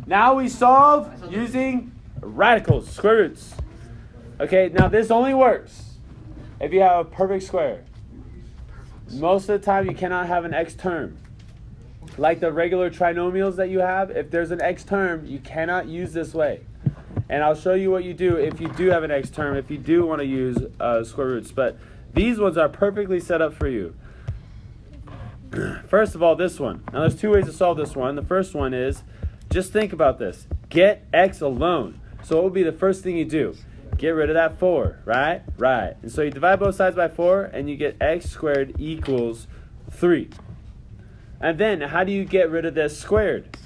Now we solve using radicals, square roots. Okay, now this only works if you have a perfect square. Most of the time you cannot have an x term. Like the regular trinomials that you have, if there's an x term, you cannot use this way. And I'll show you what you do if you do have an x term, if you do want to use square roots. But these ones are perfectly set up for you. First of all, this one. Now there's two ways to solve this one. The first one is, just think about this. Get x alone. So what would be the first thing you do? Get rid of that 4, right? Right. And so you divide both sides by 4, and you get x squared equals 3. And then, how do you get rid of this squared?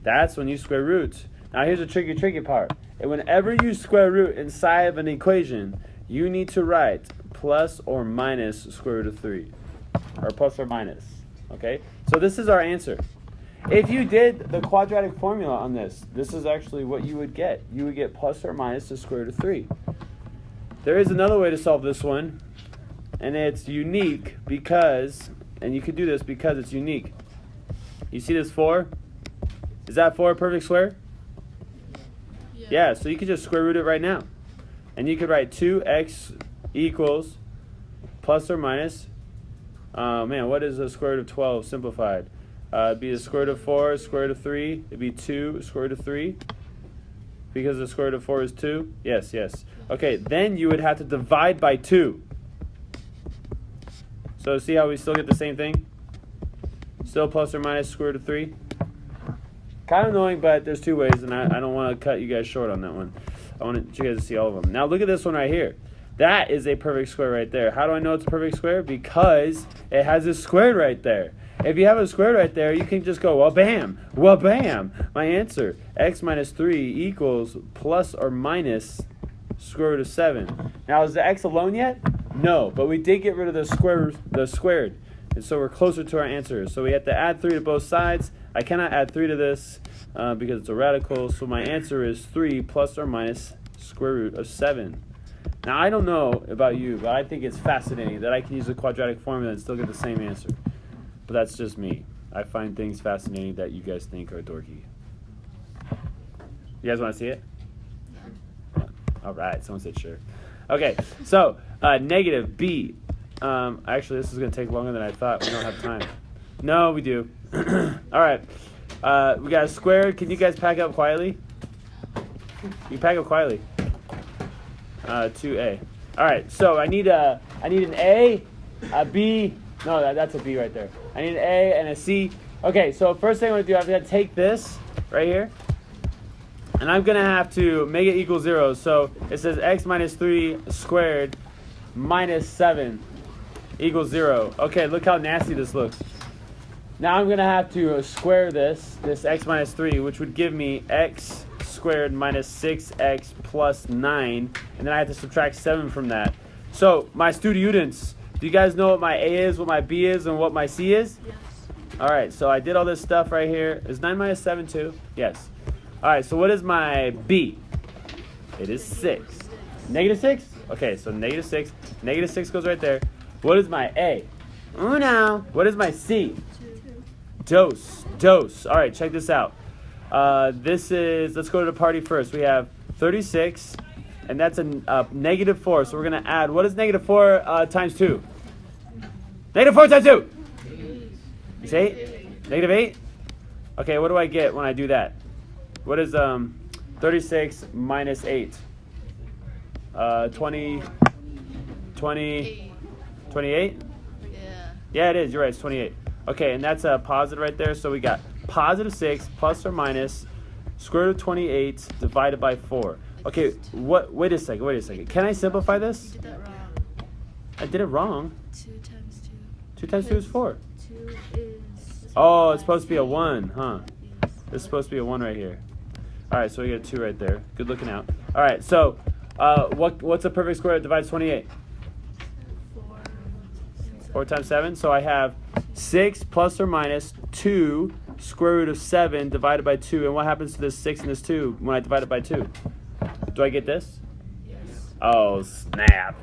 That's when you square roots. Now here's the tricky part. And whenever you square root inside of an equation, you need to write plus or minus square root of 3. Or plus or minus. Okay? So this is our answer. If you did the quadratic formula on this, this is actually what you would get. You would get plus or minus the square root of 3. There is another way to solve this one, and it's unique because, and you could do this because it's unique. You see this 4? Is that 4 a perfect square? Yeah, so you could just square root it right now. And you could write 2x equals plus or minus, what is the square root of 12 simplified? It'd be the square root of 4, square root of 3. It'd be 2, square root of 3. Because the square root of 4 is 2? Yes. Okay, then you would have to divide by 2. So see how we still get the same thing? Still plus or minus square root of 3? Kind of annoying, but there's two ways, and I don't want to cut you guys short on that one. I want you guys to see all of them. Now look at this one right here. That is a perfect square right there. How do I know it's a perfect square? Because it has a squared right there. If you have a square right there, you can just go, well, bam. My answer, x minus 3 equals plus or minus square root of 7. Now, is the x alone yet? No, but we did get rid of the squared. And so we're closer to our answer. So we have to add 3 to both sides. I cannot add 3 to this because it's a radical. So my answer is 3 plus or minus square root of 7. Now, I don't know about you, but I think it's fascinating that I can use the quadratic formula and still get the same answer. But that's just me. I find things fascinating that you guys think are dorky. You guys want to see it? Yeah. All right. Someone said sure. Okay. So, negative b. Actually, this is going to take longer than I thought. We don't have time. No, we do. All right. We got a squared. Can you guys pack up quietly? You pack up quietly. 2a. All right. So I need an a, a b. No, that's a b right there. I need an a and a c. Okay. So first thing I'm going to do, I'm going to take this right here, and I'm going to have to make it equal 0. So it says x minus 3 squared minus 7 equals 0. Okay. Look how nasty this looks. Now I'm going to have to square this x minus 3, which would give me x squared minus 6x plus 9, and then I have to subtract 7 from that. So, my students, do you guys know what my a is, what my b is, and what my c is? Yes. All right, so I did all this stuff right here. Is 9 minus 7 too? Yes. All right, so what is my b? It is 6. Negative 6? Okay, so negative 6. Negative 6 goes right there. What is my a? Uno. What is my c? Dose. All right, check this out. This is, let's go to the party first. We have 36, and that's a negative 4. So we're going to add, what is negative 4 times 2? Negative 4 times 2? It's 8? Negative 8? Okay, what do I get when I do that? What is 36 minus 8? 28? Yeah, it is. You're right. It's 28. Okay, and that's a positive right there. So we got positive 6 plus or minus square root of 28 divided by 4. Okay, wait a second. Can I simplify this? You did that wrong. I did it wrong. 2 times 2. 2 times 2 is 4. 2 is... Oh, it's supposed to be a 1, huh? This is supposed to be a 1 right here. All right, so we got a 2 right there. Good looking out. All right, so what's a perfect square that divides 28? 4 times 7. So I have 6 plus or minus 2 square root of 7 divided by 2. And what happens to this 6 and this 2 when I divide it by 2? Do I get this? Yes. Oh, snap.